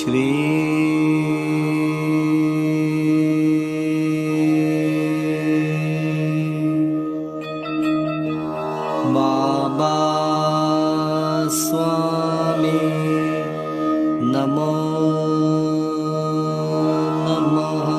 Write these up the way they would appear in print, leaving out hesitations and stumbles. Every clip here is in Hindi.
श्री बाबा स्वामी नमो नमः।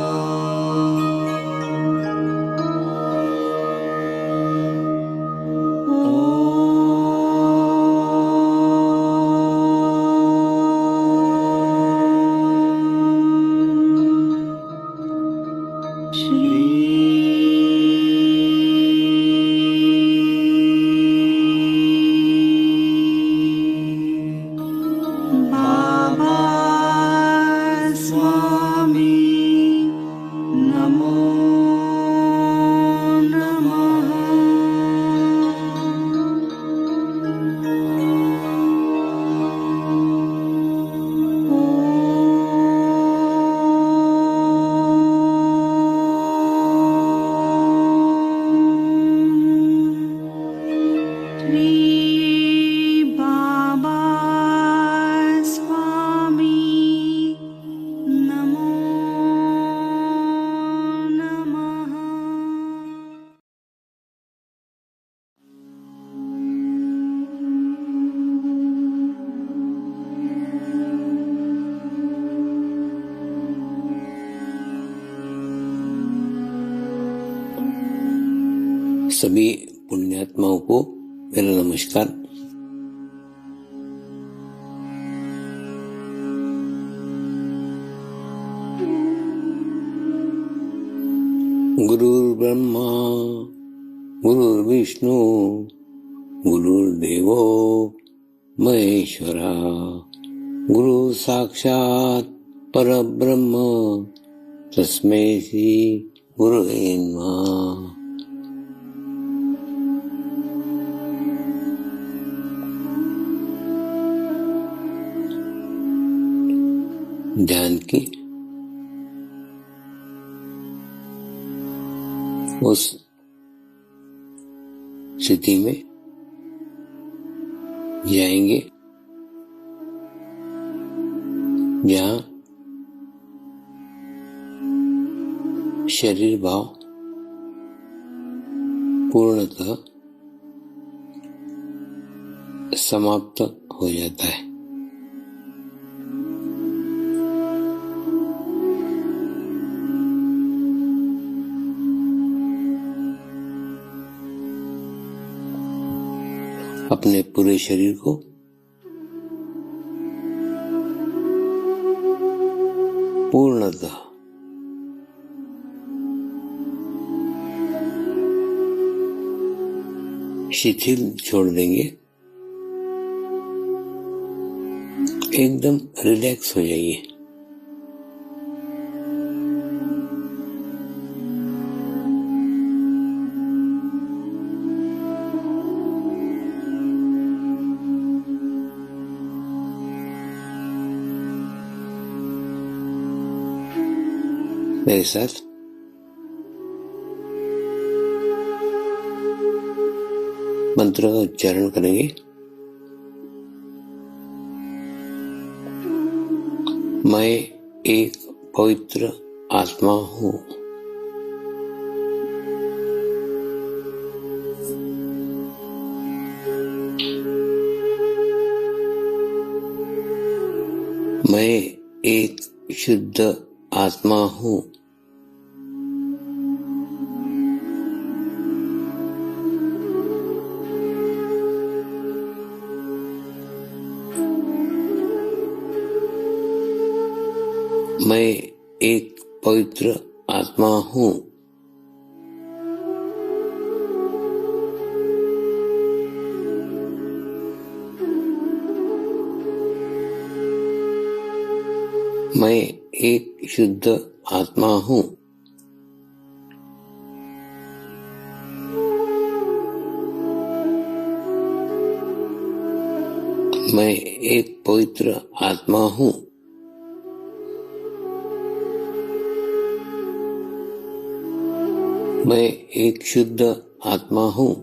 सभी पुण्यात्माओं को मेरा नमस्कार। गुरुर्ब्रह्मा गुरुर्विष्णु गुरुर्देवो महेश्वरा गुरु साक्षात् परब्रह्म तस्मै श्री गुरुवे नमः। ध्यान की उस स्थिति में जाएंगे जहाँ शरीर भाव पूर्णतः समाप्त हो जाता है। अपने पूरे शरीर को पूर्णतः शिथिल छोड़ देंगे, एकदम रिलैक्स हो जाइए। मेरे साथ मंत्र का उच्चारण करेंगे। मैं एक पवित्र आत्मा हूँ। मैं एक शुद्ध आत्मा हूँ। मैं एक पवित्र आत्मा हूँ। मैं एक शुद्ध आत्मा हूँ। मैं एक पवित्र आत्मा हूँ। मैं एक शुद्ध आत्मा हूँ।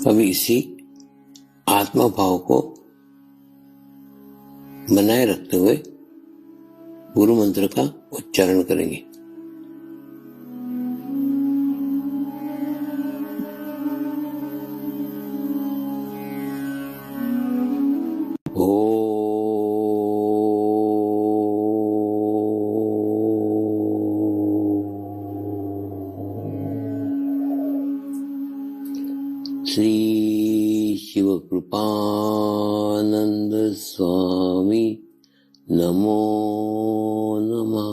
अब इसी आत्मा भाव को बनाए रखते हुए गुरु मंत्र का उच्चारण करेंगे। श्री शिव कृपानंद स्वामी नमो नमः।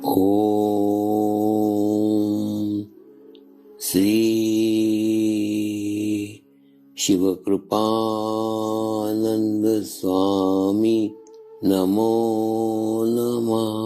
ओम श्री शिव कृपानंद स्वामी नमो नमः।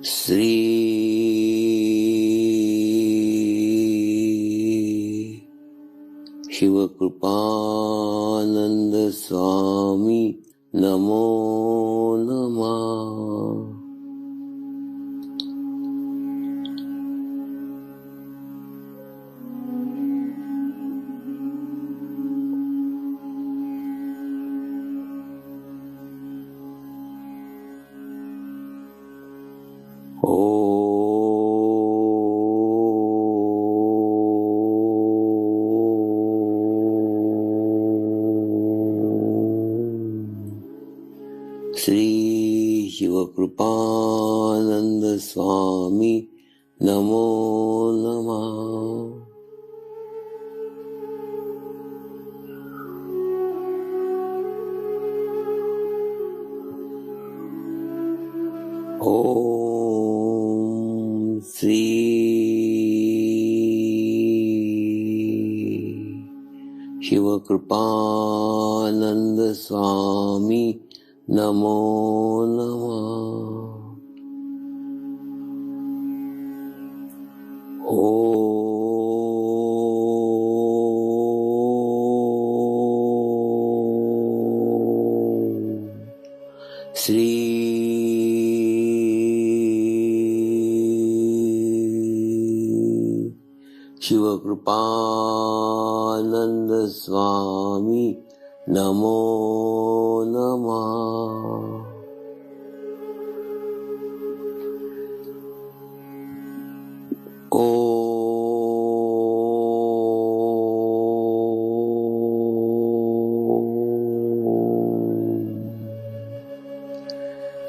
श्री शिव कृपानंद स्वामी नमो नमः। श्री शिव कृपानंद स्वामी नमो नमः। ओम श्री शिव कृपानंद स्वामी नमो नमः। श्री शिव कृपानंद स्वामी नमो नमः।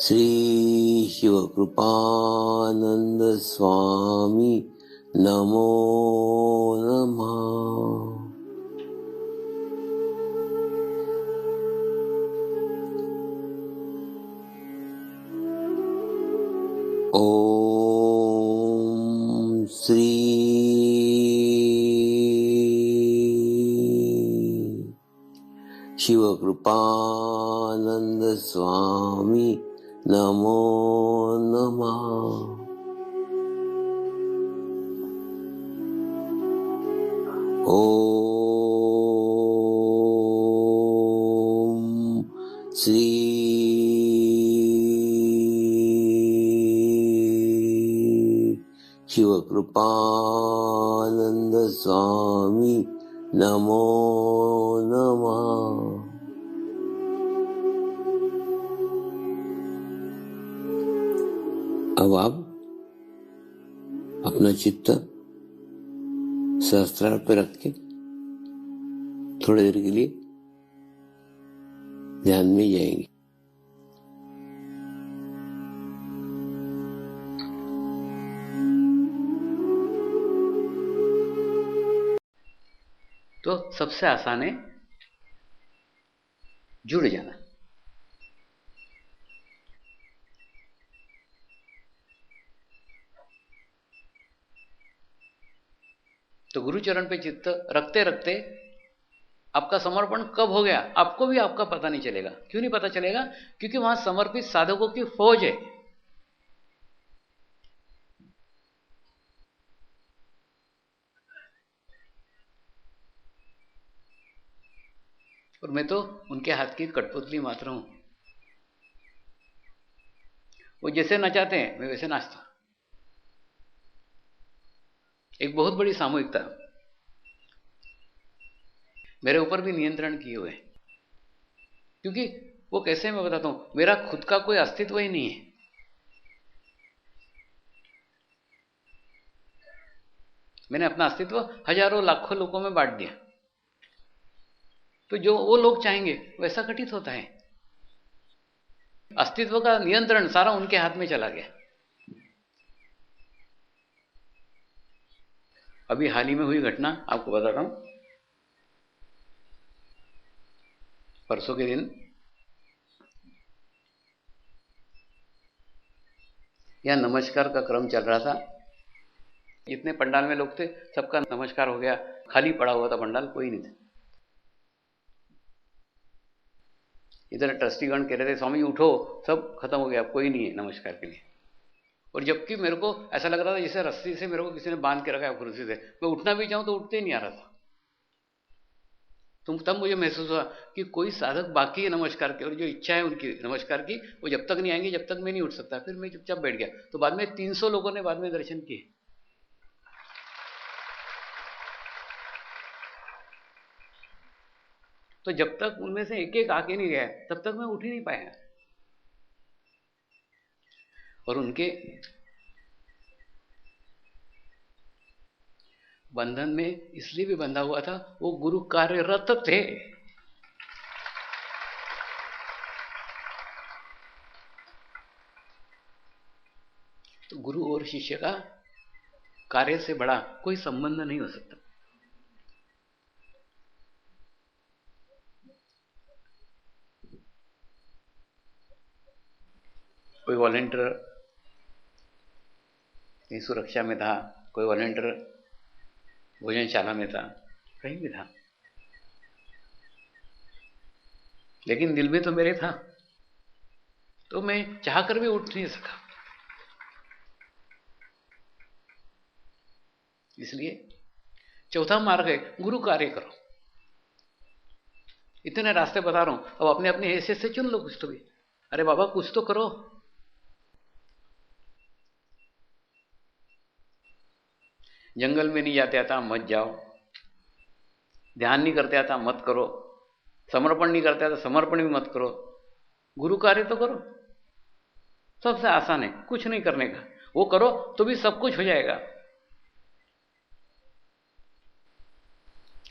श्री शिव कृपानंद स्वामी नमो नमः। ओम श्री शिव कृपानंद स्वामी नमो नमः। ओम श्री शिव कृपानंद स्वामी नमो नमः। अब आप अपना चित्त सहस्त्रार पे रख के थोड़ी देर के लिए ध्यान में जाएंगे। तो सबसे आसान है जुड़ जाना। तो गुरु चरण पे चित्त रखते रखते आपका समर्पण कब हो गया आपको भी आपका पता नहीं चलेगा। क्यों नहीं पता चलेगा? क्योंकि वहां समर्पित साधकों की फौज है। और मैं तो उनके हाथ की कठपुतली मात्र हूं। वो जैसे नचाते हैं मैं वैसे नाचता हूं। एक बहुत बड़ी सामूहिकता मेरे ऊपर भी नियंत्रण किए हुए, क्योंकि वो कैसे मैं बताता हूं, मेरा खुद का कोई अस्तित्व ही नहीं है। मैंने अपना अस्तित्व हजारों लाखों लोगों में बांट दिया, तो जो वो लोग चाहेंगे वैसा घटित होता है। अस्तित्व का नियंत्रण सारा उनके हाथ में चला गया। अभी हाल ही में हुई घटना आपको बताता हूं। परसों के दिन यहां नमस्कार का क्रम चल रहा था। जितने पंडाल में लोग थे सबका नमस्कार हो गया, खाली पड़ा हुआ था पंडाल, कोई नहीं था। इधर ट्रस्टीगण कह रहे थे स्वामी उठो, सब खत्म हो गया, कोई नहीं है नमस्कार के लिए। और जबकि मेरे को ऐसा लग रहा था जैसे रस्सी से मेरे को किसी ने बांध के रखा है कुर्सी से, मैं उठना भी चाहूं तो उठते ही नहीं आ रहा था। तब मुझे महसूस हुआ कि कोई साधक बाकी है नमस्कार के, और जो इच्छा है उनकी नमस्कार की, वो जब तक नहीं आएंगे जब तक मैं नहीं उठ सकता। फिर मैं चुपचाप बैठ गया। तो बाद में 300 लोगों ने बाद में दर्शन किए। तो जब तक उनमें से एक एक आके नहीं गया तब तक मैं उठ ही नहीं पाया। और उनके बंधन में इसलिए भी बंधा हुआ था, वो गुरु कार्यरत थे। तो गुरु और शिष्य का कार्य से बड़ा कोई संबंध नहीं हो सकता। कोई वॉलेंटियर सुरक्षा में था, कोई वॉलेंटियर भोजनशाला में था, कहीं भी था, लेकिन दिल में तो मेरे था। तो मैं चाहकर भी उठ नहीं सका। इसलिए चौथा मार्ग है गुरु कार्य करो। इतने रास्ते बता रहा हूं, अब अपने अपने हैसियत से चुन लो कुछ तो भी। अरे बाबा कुछ तो करो। जंगल में नहीं जाते आता मत जाओ, ध्यान नहीं करते आता मत करो, समर्पण नहीं करते आता समर्पण भी मत करो, गुरु कार्य तो करो। सबसे आसान है कुछ नहीं करने का, वो करो तो भी सब कुछ हो जाएगा।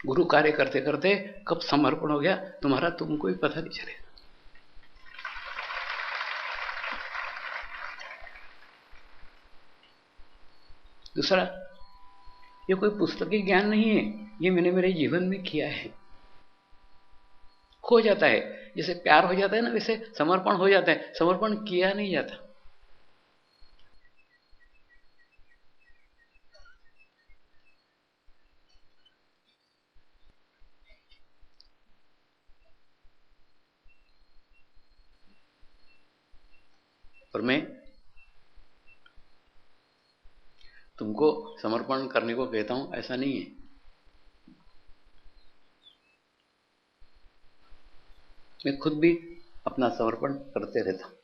गुरु कार्य करते करते कब समर्पण हो गया तुम्हारा तुमको ही पता नहीं चलेगा। दूसरा, ये कोई पुस्तकी ज्ञान नहीं है, ये मैंने मेरे जीवन में किया है। हो जाता है जैसे प्यार हो जाता है ना, वैसे समर्पण हो जाता है, समर्पण किया नहीं जाता। और मैं तुमको समर्पण करने को कहता हूं ऐसा नहीं है। मैं खुद भी अपना समर्पण करते रहता हूं,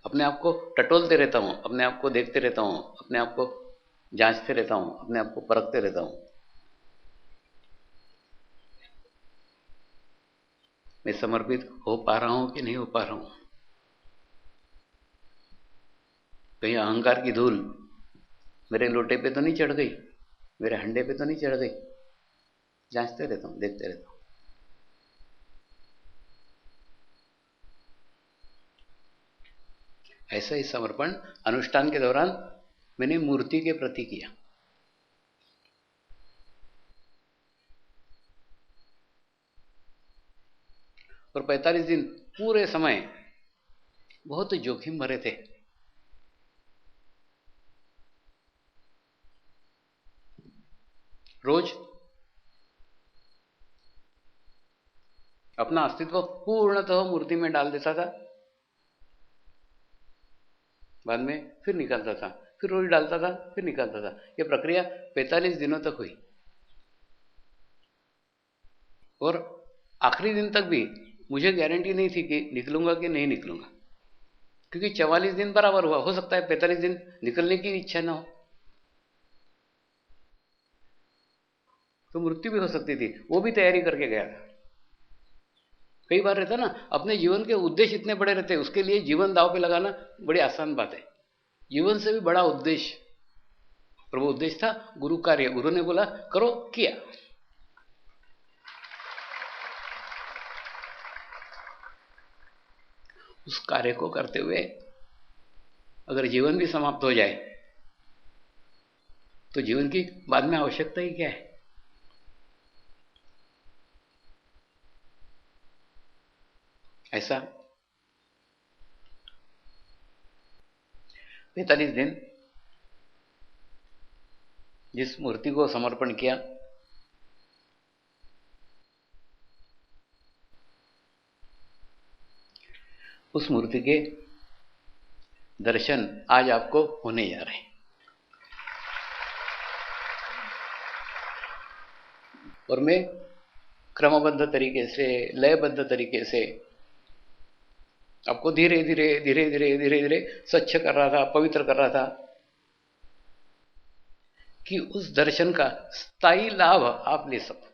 अपने आप को टटोलते रहता हूं, अपने आप को देखते रहता हूं, अपने आप को जांचते रहता हूं, अपने आप को परखते रहता हूं। मैं समर्पित हो पा रहा हूं कि नहीं हो पा रहा हूं। कहीं अहंकार की धूल मेरे लोटे पे तो नहीं चढ़ गई, मेरे हंडे पे तो नहीं चढ़ गई। जांचते रहता हूं, देखते रहता हूं। ऐसा ही समर्पण अनुष्ठान के दौरान मैंने मूर्ति के प्रति किया। और 45 दिन पूरे समय बहुत जोखिम भरे थे। रोज अपना अस्तित्व पूर्णतः मूर्ति में डाल देता था, बाद में फिर निकालता था, फिर रोज डालता था, फिर निकालता था। यह प्रक्रिया 45 दिनों तक हुई और आखिरी दिन तक भी मुझे गारंटी नहीं थी कि निकलूंगा कि नहीं निकलूंगा, क्योंकि 44 दिन बराबर हुआ, हो सकता है 45 दिन निकलने की इच्छा ना हो, तो मृत्यु भी हो सकती थी। वो भी तैयारी करके गया था। कई बार रहता ना, अपने जीवन के उद्देश्य इतने बड़े रहते हैं, उसके लिए जीवन दांव पे लगाना बड़ी आसान बात है। जीवन से भी बड़ा उद्देश्य, और वो उद्देश्य था गुरु कार्य। गुरु ने बोला करो, किया। उस कार्य को करते हुए अगर जीवन भी समाप्त हो जाए तो जीवन की बाद में आवश्यकता ही क्या है? ऐसा 45 दिन जिस मूर्ति को समर्पण किया, उस मूर्ति के दर्शन आज आपको होने जा रहे हैं। और मैं क्रमबद्ध तरीके से, लयबद्ध तरीके से आपको धीरे धीरे धीरे धीरे धीरे धीरे स्वच्छ कर रहा था, पवित्र कर रहा था, कि उस दर्शन का स्थायी लाभ आप ले सको।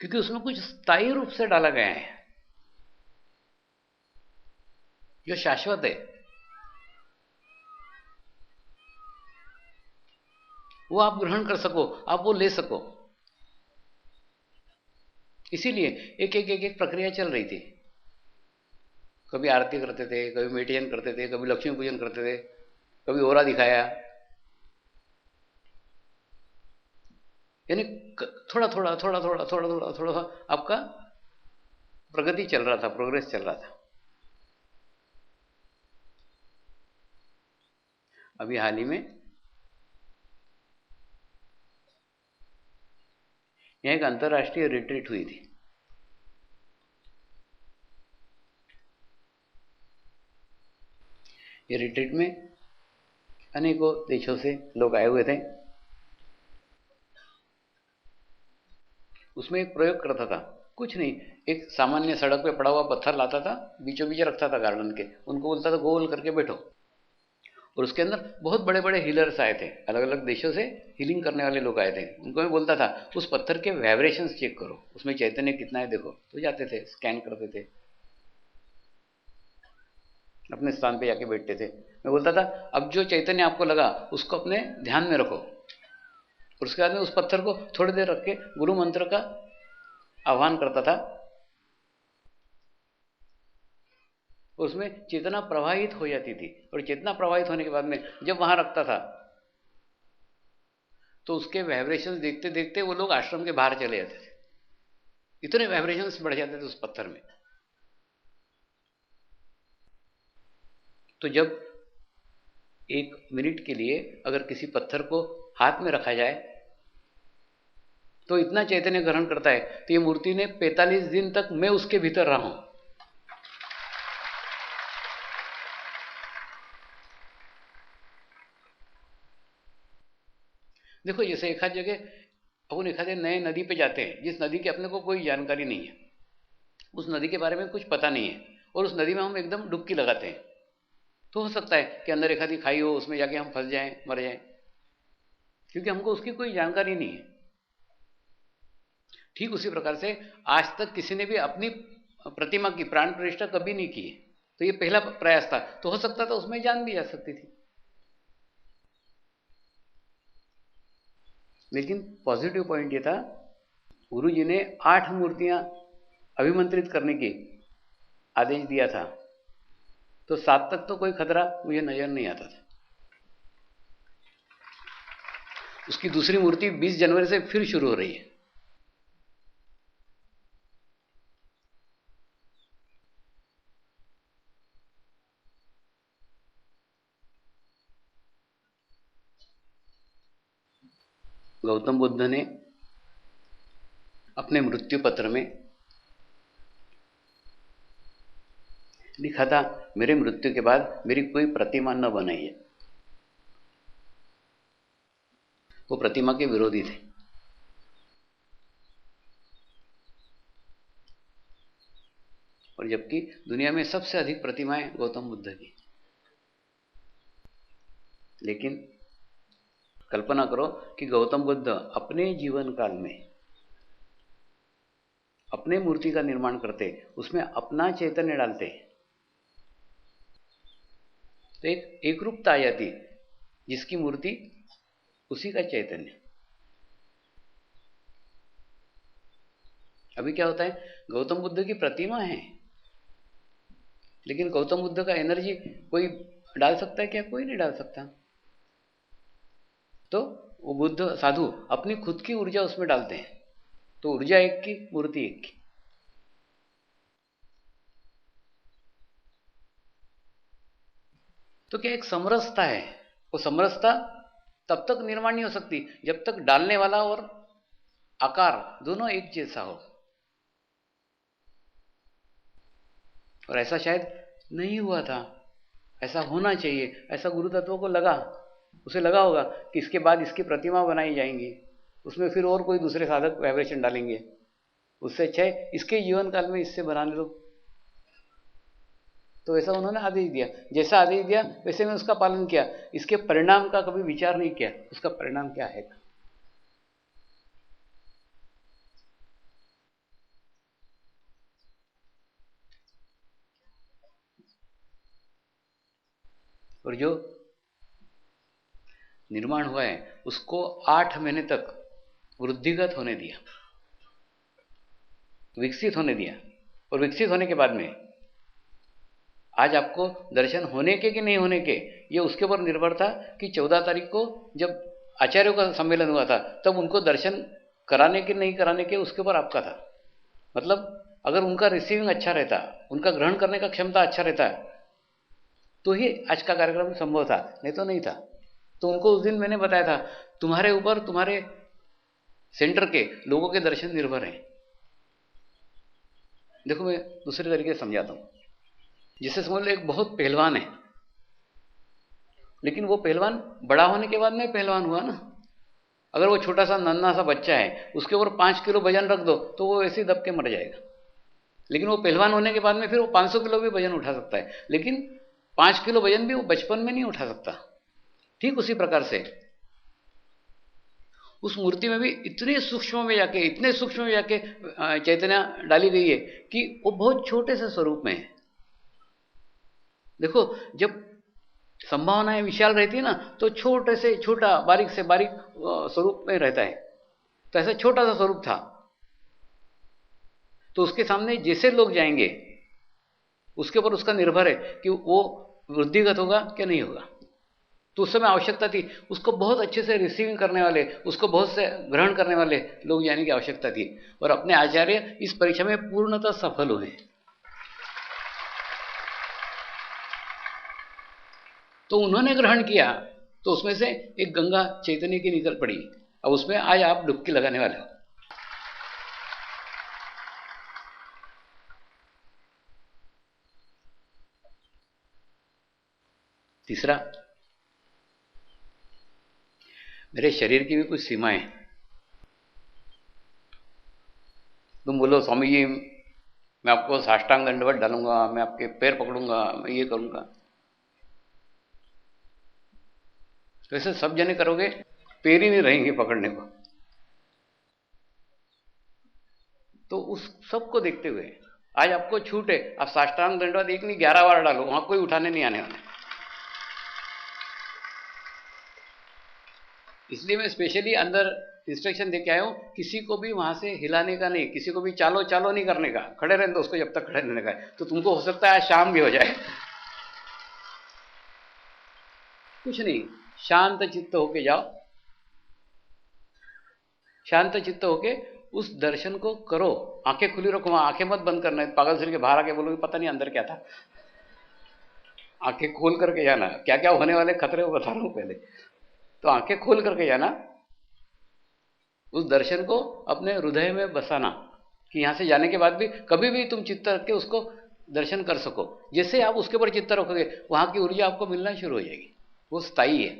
क्योंकि उसमें कुछ स्थायी रूप से डाला गया है जो शाश्वत है, वो आप ग्रहण कर सको, आप वो ले सको। इसीलिए एक एक एक एक प्रक्रिया चल रही थी। कभी आरती करते थे, कभी मेडिटेशन करते थे, कभी लक्ष्मी पूजन करते थे, कभी ओरा दिखाया, यानी थोड़ा थोड़ा थोड़ा थोड़ा थोड़ा थोड़ा थोड़ा आपका प्रगति चल रहा था, प्रोग्रेस चल रहा था। अभी हाल ही में यहां एक अंतर्राष्ट्रीय रिट्रीट हुई थी। ये रिट्रीट में अनेकों देशों से लोग आए हुए थे। उसमें एक प्रयोग करता था, कुछ नहीं, एक सामान्य सड़क पे पड़ा हुआ पत्थर लाता था, बीचों बीच रखता था गार्डन के, उनको बोलता था गोल करके बैठो। और उसके अंदर बहुत बड़े बड़े हीलर्स आए थे, अलग अलग देशों से हीलिंग करने वाले लोग आए थे। उनको मैं बोलता था उस पत्थर के वाइब्रेशंस चेक करो, उसमें चैतन्य कितना है देखो। तो जाते थे, स्कैन करते थे, अपने स्थान पे जाके बैठते थे। मैं बोलता था अब जो चैतन्य आपको लगा उसको अपने ध्यान में रखो। और उसके बाद में उस पत्थर को थोड़ी देर रख के गुरु मंत्र का आह्वान करता था, उसमें चेतना प्रवाहित हो जाती थी। और चेतना प्रवाहित होने के बाद में जब वहां रखता था तो उसके वाइब्रेशंस देखते देखते वो लोग आश्रम के बाहर चले जाते थे, इतने वाइब्रेशंस बढ़ जाते थे उस पत्थर में। तो जब 1 मिनट के लिए अगर किसी पत्थर को हाथ में रखा जाए तो इतना चैतन्य ग्रहण करता है। तो ये मूर्ति ने 45 दिन तक मैं उसके भीतर रहा हूं। देखो, जैसे एक आध जगह अपन एक आधे नए नदी पे जाते हैं, जिस नदी की अपने को कोई जानकारी नहीं है, उस नदी के बारे में कुछ पता नहीं है, और उस नदी में हम एकदम डुबकी लगाते हैं, तो हो सकता है कि अंदर एक आधी खाई हो, उसमें जाके हम फंस जाएं, मर जाएं, क्योंकि हमको उसकी कोई जानकारी नहीं है। ठीक उसी प्रकार से आज तक किसी ने भी अपनी प्रतिमा की प्राण प्रतिष्ठा कभी नहीं की, तो ये पहला प्रयास था। तो हो सकता था उसमें जान भी जा सकती थी। लेकिन पॉजिटिव पॉइंट ये था, गुरु जी ने 8 मूर्तियां अभिमंत्रित करने की आदेश दिया था, तो 7 तक तो कोई खतरा मुझे नजर नहीं आता था। उसकी दूसरी मूर्ति 20 जनवरी से फिर शुरू हो रही है। गौतम बुद्ध ने अपने मृत्यु पत्र में लिखा था, मेरे मृत्यु के बाद मेरी कोई प्रतिमा न बनाइए। वो प्रतिमा के विरोधी थे। और जबकि दुनिया में सबसे अधिक प्रतिमाएं गौतम बुद्ध की। लेकिन कल्पना करो कि गौतम बुद्ध अपने जीवन काल में अपने मूर्ति का निर्माण करते, उसमें अपना चैतन्य डालते, तो एक रूपता आ जाती, जिसकी मूर्ति उसी का चैतन्य। अभी क्या होता है, गौतम बुद्ध की प्रतिमा है, लेकिन गौतम बुद्ध का एनर्जी कोई डाल सकता है क्या? कोई नहीं डाल सकता। तो वो बुद्ध साधु अपनी खुद की ऊर्जा उसमें डालते हैं, तो ऊर्जा एक की, मूर्ति एक की। तो क्या एक समरसता है, वो समरसता तब तक निर्माण नहीं हो सकती जब तक डालने वाला और आकार दोनों एक जैसा हो। और ऐसा शायद नहीं हुआ था, ऐसा होना चाहिए, ऐसा गुरु तत्व को लगा, उसे लगा होगा कि इसके बाद इसकी प्रतिमा बनाई जाएंगी, उसमें फिर और कोई दूसरे साधक वाइब्रेशन डालेंगे, उससे अच्छा है इसके जीवन काल में इससे बनाने लो। तो ऐसा उन्होंने आदेश दिया, जैसा आदेश दिया वैसे मैं उसका पालन किया, इसके परिणाम का कभी विचार नहीं किया, उसका परिणाम क्या है। और जो निर्माण हुआ है उसको 8 महीने तक वृद्धिगत होने दिया, विकसित होने दिया। और विकसित होने के बाद में आज आपको दर्शन होने के कि नहीं होने के, ये उसके ऊपर निर्भर था कि 14 तारीख को जब आचार्यों का सम्मेलन हुआ था तब उनको दर्शन कराने के नहीं कराने के उसके ऊपर आपका था। मतलब अगर उनका रिसीविंग अच्छा रहता, उनका ग्रहण करने का क्षमता अच्छा रहता तो ही आज का कार्यक्रम संभव था, नहीं तो नहीं था। तो उनको उस दिन मैंने बताया था, तुम्हारे ऊपर तुम्हारे सेंटर के लोगों के दर्शन निर्भर हैं। देखो मैं दूसरे तरीके से समझाता हूं। जिसे समझ लो एक बहुत पहलवान है, लेकिन वो पहलवान बड़ा होने के बाद में पहलवान हुआ ना। अगर वो छोटा सा नन्हा सा बच्चा है, उसके ऊपर 5 किलो वजन रख दो तो वो ऐसे ही दब के मर जाएगा। लेकिन वो पहलवान होने के बाद में फिर वो 500 किलो भी वजन उठा सकता है, लेकिन 5 किलो वजन भी वो बचपन में नहीं उठा सकता। ठीक उसी प्रकार से उस मूर्ति में भी इतने सूक्ष्म में जाके, इतने सूक्ष्म में जाके चैतन्य डाली गई है कि वो बहुत छोटे से स्वरूप में है। देखो जब संभावनाएं विशाल रहती है ना, तो छोटे से छोटा, बारीक से बारीक स्वरूप में रहता है। तो ऐसा छोटा सा स्वरूप था, तो उसके सामने जैसे लोग जाएंगे उसके ऊपर उसका निर्भर है कि वो वृद्धिगत होगा क्या नहीं होगा। तो उस समय आवश्यकता थी उसको बहुत अच्छे से रिसीविंग करने वाले, उसको बहुत से ग्रहण करने वाले लोग जाने की आवश्यकता थी। और अपने आचार्य इस परीक्षा में पूर्णतः सफल हुए। तो उन्होंने ग्रहण किया, तो उसमें से एक गंगा चैतन्य की निकल पड़ी। अब उसमें आज आप डुबकी लगाने वाले हो। तीसरा, मेरे शरीर की भी कुछ सीमाएं। तुम बोलो स्वामी जी मैं आपको साष्टांग दंडवत डालूंगा, मैं आपके पैर पकड़ूंगा, मैं ये करूंगा। वैसे सब जने करोगे, पैर ही नहीं रहेंगे पकड़ने को। तो उस सबको देखते हुए आज आपको छूट है, आप साष्टांग दंडवत एक नहीं 11 बार डालो, वहां कोई उठाने नहीं आने वाला। इसलिए मैं स्पेशली अंदर इंस्ट्रक्शन दे के आया हूं, किसी को भी वहां से हिलाने का नहीं, किसी को भी चालो चालो नहीं करने का, खड़े रहने दो उसको जब तक खड़े रहने का है। तो तुमको हो सकता है आज शाम भी हो जाए। कुछ नहीं, शांत चित्त होके जाओ, शांत चित्त होके उस दर्शन को करो। आंखें खुली रखो, आंखें मत बंद करना। पागल से के बाहर आके बोलोगे पता नहीं अंदर क्या था। आंखें खोल करके जाना, क्या क्या होने वाले खतरे वो बता रहा हूं पहले। तो आंखें खोल करके जाना उस दर्शन को अपने हृदय में बसाना, कि यहाँ से जाने के बाद भी कभी भी तुम चित्त रख के उसको दर्शन कर सको। जैसे आप उसके ऊपर चित्त रखोगे, वहां की ऊर्जा आपको मिलना शुरू हो जाएगी, वो स्थायी है।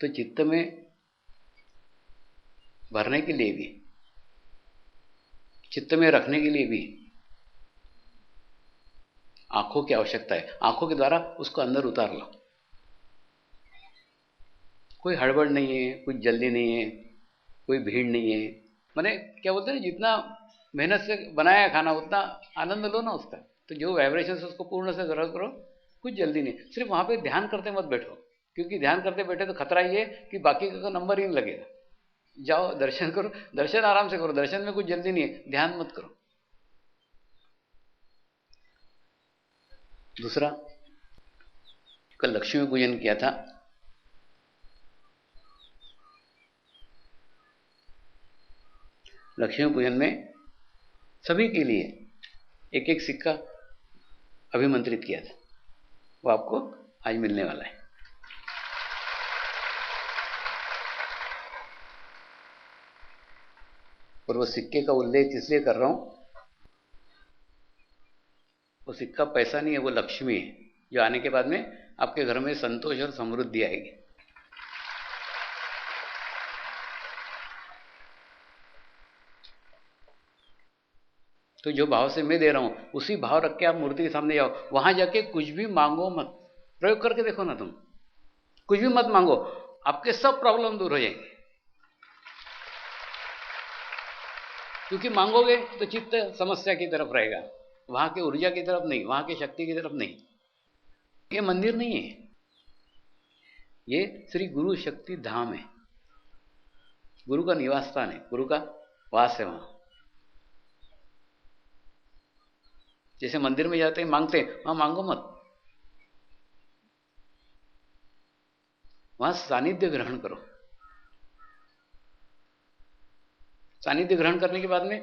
तो चित्त में भरने के लिए भी, चित्त में रखने के लिए भी आंखों की आवश्यकता है। आंखों के द्वारा उसको अंदर उतार लो। कोई हड़बड़ नहीं है, कुछ जल्दी नहीं है, कोई भीड़ नहीं है। माने क्या बोलते हैं, जितना मेहनत से बनाया खाना उतना आनंद लो ना उसका। तो जो वाइब्रेशन है उसको पूर्ण से ग्रहण करो, कुछ जल्दी नहीं। सिर्फ वहां पे ध्यान करते मत बैठो, क्योंकि ध्यान करते बैठे तो खतरा ये है कि बाकी का नंबर ही नहीं लगेगा। जाओ दर्शन करो, दर्शन आराम से करो, दर्शन में कुछ जल्दी नहीं है, ध्यान मत करो। दूसरा, कल लक्ष्मी पूजन किया था। लक्ष्मी पूजन में सभी के लिए एक एक सिक्का अभिमंत्रित किया था, वो आपको आज मिलने वाला है। और वो सिक्के का उल्लेख इसलिए कर रहा हूं, वो सिक्का पैसा नहीं है, वो लक्ष्मी है, जो आने के बाद में आपके घर में संतोष और समृद्धि आएगी। तो जो भाव से मैं दे रहा हूं, उसी भाव रख के आप मूर्ति के सामने जाओ। वहां जाके कुछ भी मांगो मत, प्रयोग करके देखो ना, तुम कुछ भी मत मांगो, आपके सब प्रॉब्लम दूर हो जाएंगे। क्योंकि मांगोगे तो चित्त समस्या की तरफ रहेगा, वहां की ऊर्जा की तरफ नहीं, वहां की शक्ति की तरफ नहीं। ये मंदिर नहीं है, ये श्री गुरु शक्ति धाम है, गुरु का निवास स्थान है, गुरु का वास है वहां। जैसे मंदिर में जाते हैं मांगते हैं, वहां मांगो मत, वहां सानिध्य ग्रहण करो। सानिध्य ग्रहण करने के बाद में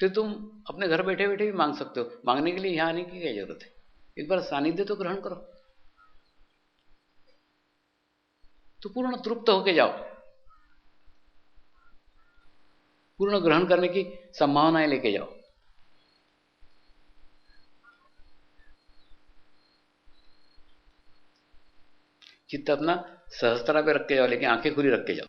फिर तुम अपने घर बैठे बैठे भी मांग सकते हो। मांगने के लिए यहां आने की क्या जरूरत है, एक बार सानिध्य तो ग्रहण करो, तो पूर्ण तृप्त होके जाओ। पूर्ण ग्रहण करने की संभावनाएं लेके जाओ। चित्त अपना सहस्त्रा पे रख के जाओ, लेकिन आंखें खुली रख के जाओ।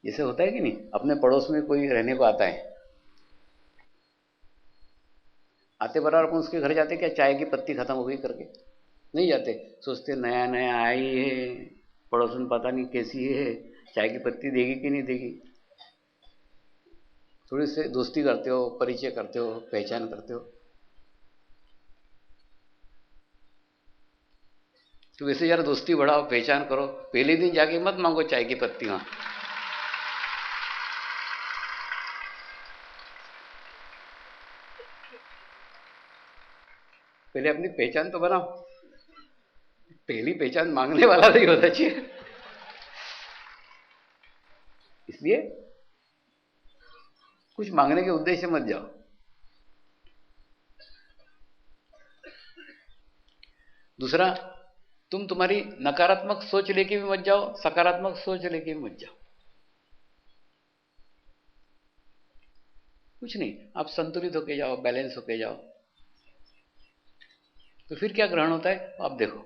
जैसे होता है कि नहीं, अपने पड़ोस में कोई रहने को आता है, आते बराबर अपन उसके घर जाते, क्या चाय की पत्ती खत्म हो गई करके नहीं जाते, सोचते नया नया आई है, पड़ोसन पता नहीं कैसी है, चाय की पत्ती देगी कि नहीं देगी। थोड़ी से दोस्ती करते हो, परिचय करते हो, पहचान करते हो। तो वैसे यार दोस्ती बढ़ाओ, पहचान करो। पहले दिन जाके मत मांगो चाय की पत्ती वहां। पहले अपनी पहचान तो बनाओ। पहली पहचान मांगने वाला नहीं होता चाहिए। इसलिए कुछ मांगने के उद्देश्य मत जाओ। दूसरा, तुम तुम्हारी नकारात्मक सोच लेके भी मत जाओ, सकारात्मक सोच लेके भी मत जाओ। कुछ नहीं, आप संतुलित होके जाओ, बैलेंस होके जाओ। तो फिर क्या ग्रहण होता है आप देखो।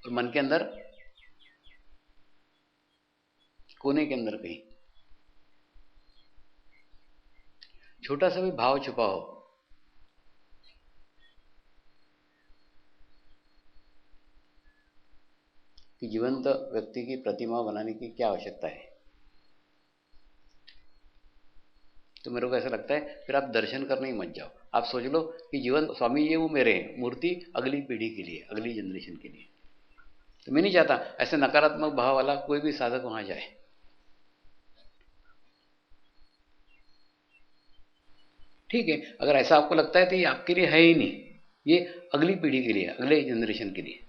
और मन के अंदर कोने के अंदर कहीं छोटा सा भी भाव छुपा हो, कि जीवंत व्यक्ति की प्रतिमा बनाने की क्या आवश्यकता है। तो मेरे को ऐसा लगता है फिर आप दर्शन करने ही मत जाओ। आप सोच लो कि जीवन स्वामी ये वो मेरे हैं, मूर्ति अगली पीढ़ी के लिए, अगली जनरेशन के लिए। तो मैं नहीं चाहता ऐसे नकारात्मक भाव वाला कोई भी साधक वहां जाए। ठीक है, अगर ऐसा आपको लगता है तो ये आपके लिए है ही नहीं, ये अगली पीढ़ी के लिए, अगले जनरेशन के लिए।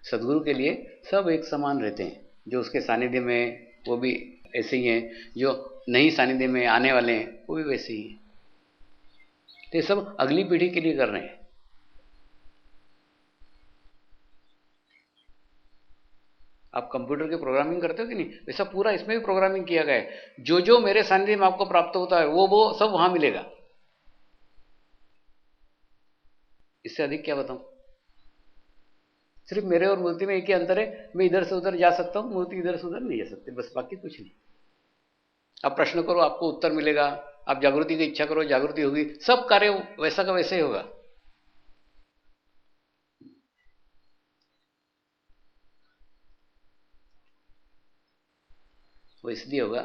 सदगुरु के लिए सब एक समान रहते हैं। जो उसके सानिध्य में वो भी ऐसे ही हैं, जो नहीं सानिध्य में आने वाले हैं वो भी वैसे ही हैं। तो ये सब अगली पीढ़ी के लिए कर रहे हैं। आप कंप्यूटर की प्रोग्रामिंग करते हो कि नहीं, वैसा पूरा इसमें भी प्रोग्रामिंग किया गया है। जो जो मेरे सानिध्य में आपको प्राप्त होता है वो सब वहां मिलेगा। इससे अधिक क्या बताऊं। सिर्फ मेरे और मूर्ति में एक ही अंतर है, मैं इधर से उधर जा सकता हूं, मूर्ति इधर से उधर नहीं जा सकते, बस बाकी कुछ नहीं। आप प्रश्न करो आपको उत्तर मिलेगा, आप जागृति की इच्छा करो जागृति होगी, सब कार्य वैसा का वैसे ही होगा। वो इसलिए होगा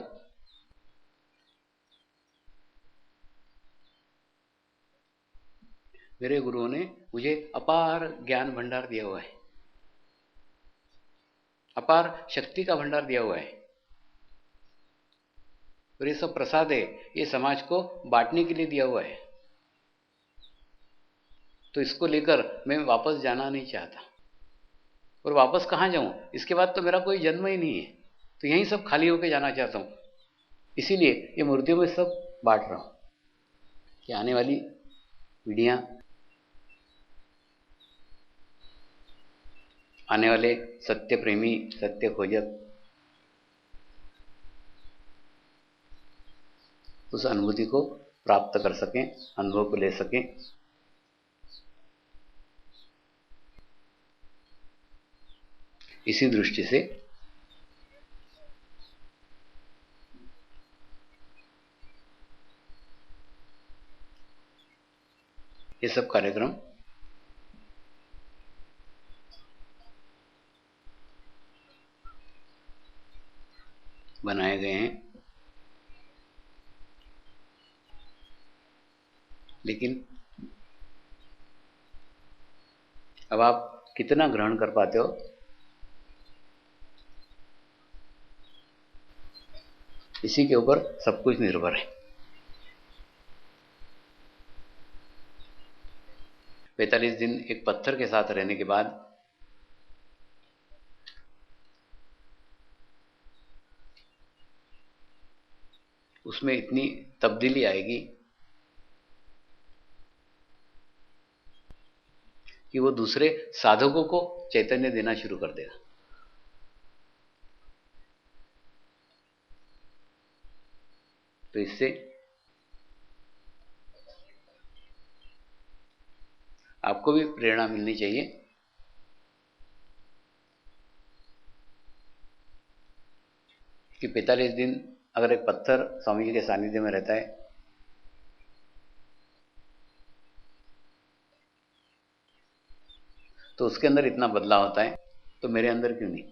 मेरे गुरुओं ने मुझे अपार ज्ञान भंडार दिया हुआ है, अपार शक्ति का भंडार दिया हुआ है, और ये सब प्रसाद है, ये समाज को बांटने के लिए दिया हुआ है। तो इसको लेकर मैं वापस जाना नहीं चाहता। और वापस कहाँ जाऊं, इसके बाद तो मेरा कोई जन्म ही नहीं है, तो यहीं सब खाली होकर जाना चाहता हूं। इसीलिए ये मूर्तियों में सब बांट रहा हूं कि आने वाली पीढ़ियां, आने वाले सत्य प्रेमी, सत्य खोजक उस अनुभूति को प्राप्त कर सकें, अनुभव को ले सकें। इसी दृष्टि से ये सब कार्यक्रम बनाए गए हैं। लेकिन अब आप कितना ग्रहण कर पाते हो, इसी के ऊपर सब कुछ निर्भर है। 45 दिन एक पत्थर के साथ रहने के बाद उसमें इतनी तब्दीली आएगी कि वो दूसरे साधकों को चैतन्य देना शुरू कर देगा। तो इससे आपको भी प्रेरणा मिलनी चाहिए कि 45 दिन अगर एक पत्थर स्वामी जी के सानिध्य में रहता है तो उसके अंदर इतना बदलाव होता है, तो मेरे अंदर क्यों नहीं।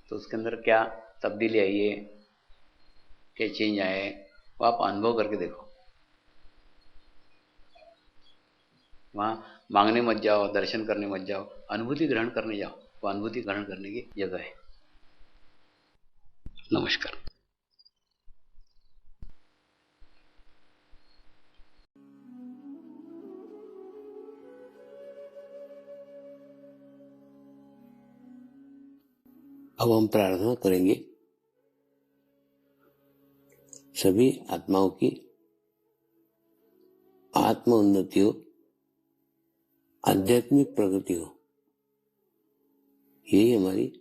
तो उसके अंदर क्या तब्दीली आई है, क्या चेंज आया है, वो आप अनुभव करके देखो। वहां मांगने मत जाओ, दर्शन करने मत जाओ, अनुभूति ग्रहण करने जाओ। वो अनुभूति ग्रहण करने की जगह है। नमस्कार। अब हम प्रार्थना करेंगे सभी आत्माओं की आत्म उन्नति हो, आध्यात्मिक प्रगति हो। यही हमारी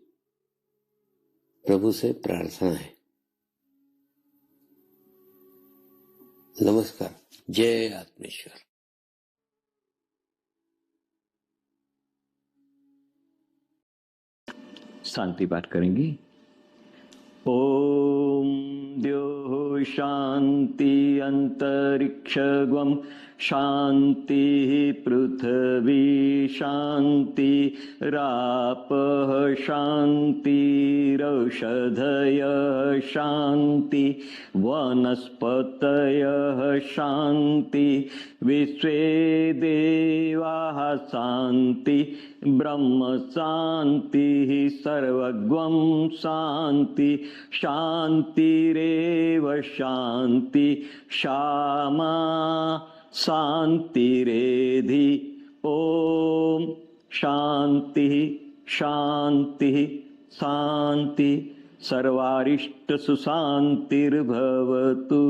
प्रभु से प्रार्थना है। नमस्कार। जय आत्मेश्वर। शांति पाठ करेंगी। ओम द्यो शांति अंतरिक्षगम शांति पृथ्वी शान्तिरापः शान्तिरौषधयः शान्ति वनस्पतयः शान्ति विश्वे देवाः शान्ति ब्रह्म शान्तिः सर्वगं शान्ति शान्तिरेव शान्ति क्षमा शान्तिरेधि ॐ शान्ति शान्ति शान्ति सर्वारिष्ट सुशान्तिर्भवतु।